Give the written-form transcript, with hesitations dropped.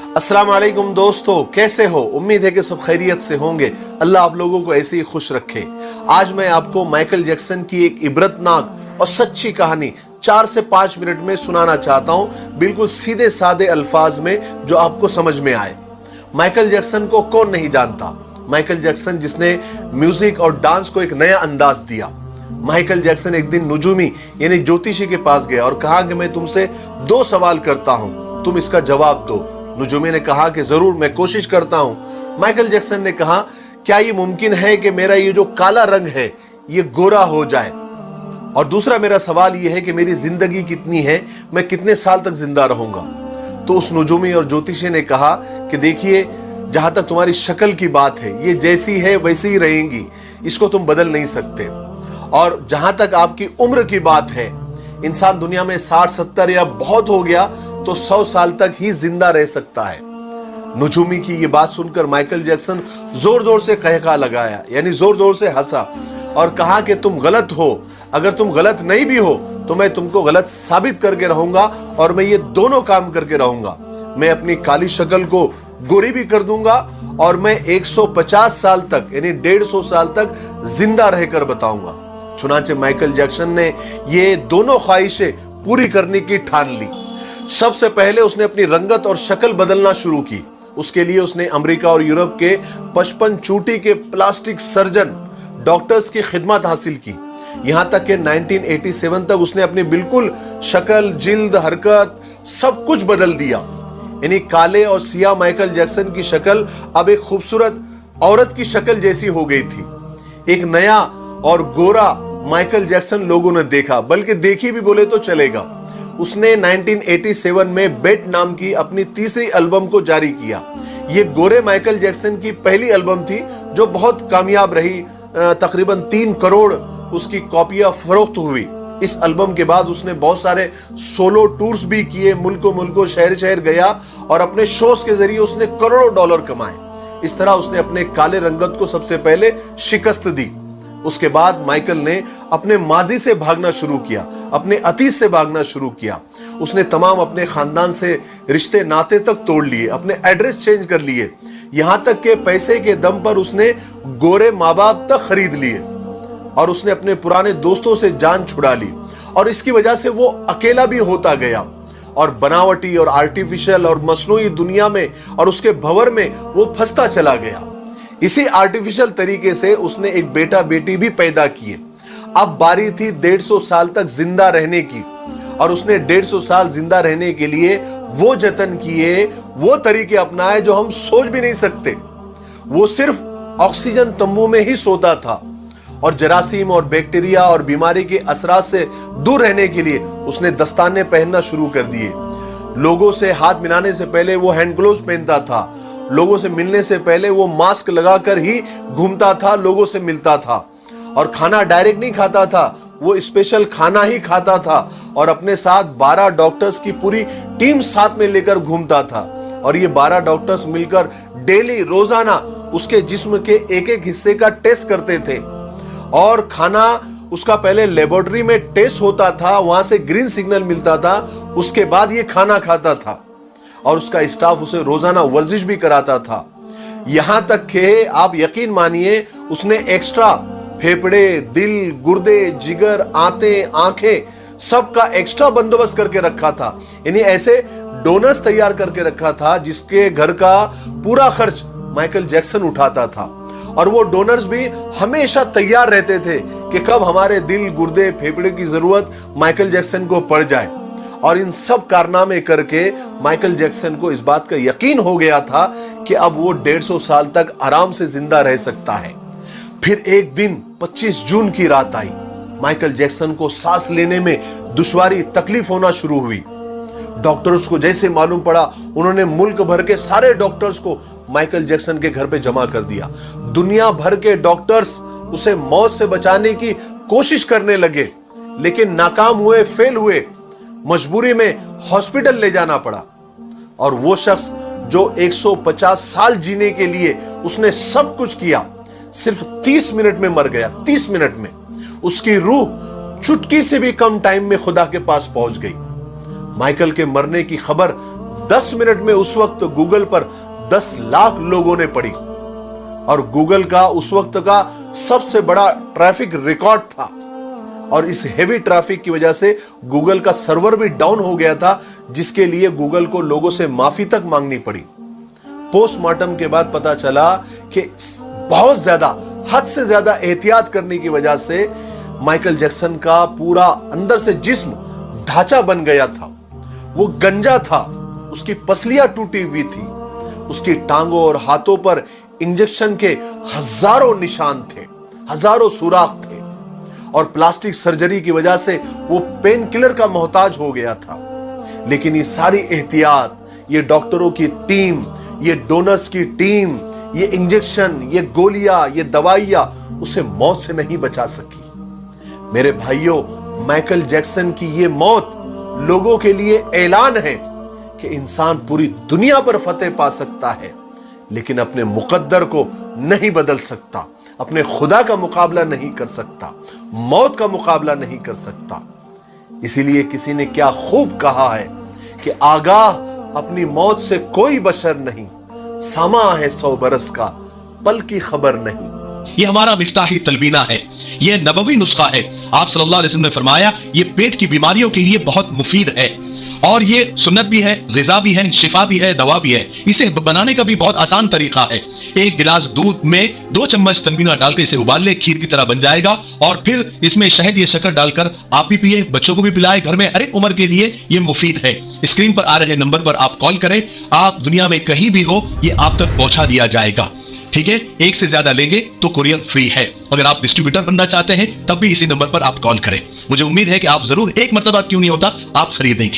अस्सलाम वालेकुम दोस्तों, कैसे हो? उम्मीद है कि सब खैरियत से होंगे। अल्लाह आप लोगों को ऐसे ही खुश रखे। आज मैं आपको माइकल जैक्सन की एक इबरतनाक और सच्ची कहानी 4 से 5 मिनट में सुनाना चाहता हूं, बिल्कुल सीधे सादे अल्फाज में जो आपको समझ में आए। माइकल जैक्सन को कौन नहीं जानता? माइकल जैक्सन जिसने म्यूजिक और डांस को एक नया अंदाज दिया। माइकल जैक्सन एक दिन नुजूमी यानी ज्योतिषी के पास गया और कहा कि मैं तुमसे 2 सवाल करता हूं, तुम इसका जवाब दो। नुजूमी ने कहा कि जरूर, मैं कोशिश करता हूं। माइकल जैक्सन ने कहा, क्या ये मुमकिन है कि मेरा ये जो काला रंग है ये गोरा हो जाए? और दूसरा मेरा सवाल ये है कि मेरी जिंदगी कितनी है, मैं कितने साल तक जिंदा रहूंगा? तो उस नुजूमी और ज्योतिषी ने कहा कि देखिए, जहां तक तुम्हारी शक्ल की बात है, ये जैसी है वैसी ही रहेंगी, इसको तुम बदल नहीं सकते। और जहां तक आपकी उम्र की बात है, इंसान दुनिया में 60-70 या बहुत हो गया तो 100 साल तक ही जिंदा रह सकता है। नुजूमी की ये बात सुनकर माइकल जैक्सन जोर जोर से कहका लगाया, यानी जोर जोर से हंसा और कहा कि तुम गलत हो। अगर तुम गलत नहीं भी हो तो मैं तुमको गलत साबित करके रहूंगा, और मैं ये दोनों काम करके रहूंगा। मैं अपनी काली शक्ल को गोरी भी कर दूंगा और मैं 150 साल तक यानी 150 साल तक जिंदा रहकर बताऊंगा। चुनांचे माइकल जैक्सन ने ये दोनों ख्वाहिशें पूरी करने की ठान ली। सबसे पहले उसने अपनी रंगत और शक्ल बदलना शुरू की। उसके लिए उसने अमेरिका और यूरोप के 55 चोटी के प्लास्टिक सर्जन डॉक्टर्स की खिदमत हासिल की। यहां तक कि 1987 तक उसने अपनी बिल्कुल शक्ल, जिल्द, हरकत सब कुछ बदल दिया। यानी काले और सिया माइकल जैक्सन की शक्ल अब एक खूबसूरत औरत की शक्ल जैसी हो गई थी। एक नया और गोरा माइकल जैक्सन लोगों ने देखा, बल्कि देखी भी बोले तो चलेगा। उसने 1987 में बेट नाम की अपनी तीसरी एल्बम को जारी किया। यह गोरे माइकल जैक्सन की पहली एल्बम थी जो बहुत कामयाब रही। तकरीबन 3 करोड़ उसकी कॉपियां फरोख्त हुई। इस एल्बम के बाद उसने बहुत सारे सोलो टूर्स भी किए, मुल्कों मुल्कों, शहर शहर गया और अपने शोज के जरिए उसने करोड़ों डॉलर कमाए। इस तरह उसने अपने काले रंगत को सबसे पहले शिकस्त दी। उसके बाद माइकल ने अपने माजी से भागना शुरू किया, अपने अतीत से भागना शुरू किया। उसने तमाम अपने खानदान से रिश्ते नाते तक तोड़ लिए, अपने एड्रेस चेंज कर लिए, यहां तक के पैसे के दम पर उसने गोरे माँ बाप तक खरीद लिए और उसने अपने पुराने दोस्तों से जान छुड़ा ली। और इसकी वजह से वो अकेला भी होता गया और बनावटी और आर्टिफिशियल और मसनूई दुनिया में और उसके भंवर में वो फंसता चला गया। इसी आर्टिफिशियल तरीके से उसने एक बेटा बेटी भी पैदा किए। अब बारी थी 150 साल तक जिंदा रहने की, और उसने 150 साल जिंदा रहने के लिए वो जतन किए, वो तरीके अपनाए जो हम सोच भी नहीं सकते। वो सिर्फ ऑक्सीजन तंबू में ही सोता था और जरासीम और बैक्टीरिया और बीमारी के असरात से दूर रहने के लिए उसने दस्ताने पहनना शुरू कर दिए। लोगों से हाथ मिलाने से पहले वो हैंड ग्लोव्स पहनता था। लोगों से मिलने से पहले वो मास्क लगाकर ही घूमता था, लोगों से मिलता था। और खाना डायरेक्ट नहीं खाता था, वो स्पेशल खाना ही खाता था। और अपने साथ 12 डॉक्टर्स की पूरी टीम साथ में लेकर घूमता था। और ये 12 डॉक्टर्स मिलकर डेली, रोजाना उसके जिस्म के एक एक हिस्से का टेस्ट करते थे। और खाना उसका पहले लेबोरेटरी में टेस्ट होता था, वहां से ग्रीन सिग्नल मिलता था, उसके बाद ये खाना खाता था। और उसका स्टाफ उसे रोजाना वर्जिश भी कराता था। यहां तक कि आप यकीन मानिए, उसने एक्स्ट्रा फेफड़े, दिल, गुर्दे, जिगर, आंतें, आंखें सबका एक्स्ट्रा बंदोबस्त करके रखा था। यानी ऐसे डोनर्स तैयार करके रखा था जिसके घर का पूरा खर्च माइकल जैक्सन उठाता था। और वो डोनर्स भी हमेशा तैयार रहते थे कि कब हमारे दिल, गुर्दे, फेफड़े की जरूरत माइकल जैक्सन को पड़ जाए। और इन सब कारनामे करके माइकल जैक्सन को इस बात का यकीन हो गया था कि अब वो 150 साल तक आराम से जिंदा रह सकता है। फिर एक दिन 25 जून की रात आई। माइकल जैक्सन को सांस लेने में दुश्वारी, तकलीफ होना शुरू हुई। डॉक्टर्स को जैसे मालूम पड़ा, उन्होंने मुल्क भर के सारे डॉक्टर्स को माइकल जैक्सन के घर पे जमा कर दिया। दुनिया भर के डॉक्टर्स उसे मौत से बचाने की कोशिश करने लगे, लेकिन नाकाम हुए, फेल हुए। मजबूरी में हॉस्पिटल ले जाना पड़ा। और वो शख्स जो 150 साल जीने के लिए उसने सब कुछ किया, सिर्फ 30 मिनट में मर गया। 30 मिनट में उसकी रूह चुटकी से भी कम टाइम में खुदा के पास पहुंच गई। माइकल के मरने की खबर 10 मिनट में उस वक्त गूगल पर 10 लाख लोगों ने पढ़ी और गूगल का उस वक्त का सबसे बड़ा ट्रैफिक रिकॉर्ड था। और इस हेवी ट्रैफिक की वजह से गूगल का सर्वर भी डाउन हो गया था, जिसके लिए गूगल को लोगों से माफी तक मांगनी पड़ी। पोस्टमार्टम के बाद पता चला कि बहुत ज्यादा, हद से ज्यादा एहतियात करने की वजह से माइकल जैक्सन का पूरा अंदर से जिस्म ढांचा बन गया था। वो गंजा था, उसकी पसलियां टूटी हुई थी, उसकी टांगों और हाथों पर इंजेक्शन के हजारों निशान थे, हजारों सुराख थे और प्लास्टिक सर्जरी की वजह से वो पेन किलर का मोहताज हो गया था। लेकिन ये सारी एहतियात, ये डॉक्टरों की टीम, ये डोनर्स की टीम, ये इंजेक्शन, ये गोलियां, ये दवाइयां उसे मौत से नहीं बचा सकी। मेरे भाइयों, माइकल जैक्सन की ये मौत लोगों के लिए ऐलान है कि इंसान पूरी दुनिया पर फतेह पा सकता है, लेकिन अपने मुकद्दर को नहीं बदल सकता, अपने खुदा का मुकाबला नहीं कर सकता, मौत का मुकाबला नहीं कर सकता। इसीलिए किसी ने क्या खूब कहा है कि आगाह अपनी मौत से कोई बशर नहीं, सामा है 100 बरस का, पल की खबर नहीं। ये हमारा मिफ्ताही तलबीना है, ये नबवी नुस्खा है। आप सल्लल्लाहु अलैहि वसल्लम ने फरमाया ये पेट की बीमारियों के लिए बहुत मुफीद है और ये सुन्नत भी है, गिज़ा भी है, शिफा भी है, दवा भी है। इसे बनाने का भी बहुत आसान तरीका है। 1 गिलास दूध में 2 चम्मच तलबीना डालकर इसे उबाल ले, खीर की तरह बन जाएगा और फिर इसमें शहद या शक्कर डालकर आप भी पिए, बच्चों को भी पिलाए। घर में हर एक उम्र के लिए ये मुफीद है। स्क्रीन पर आ रहे नंबर पर आप कॉल करें, आप दुनिया में कहीं भी हो ये आप तक पहुंचा दिया जाएगा। ठीक है, 1 से ज्यादा लेंगे तो कुरियर फ्री है। अगर आप डिस्ट्रीब्यूटर बनना चाहते हैं तब भी इसी नंबर पर आप कॉल करें। मुझे उम्मीद है कि आप जरूर एक मर्तबा क्यों नहीं होता आप खरीदेंगे।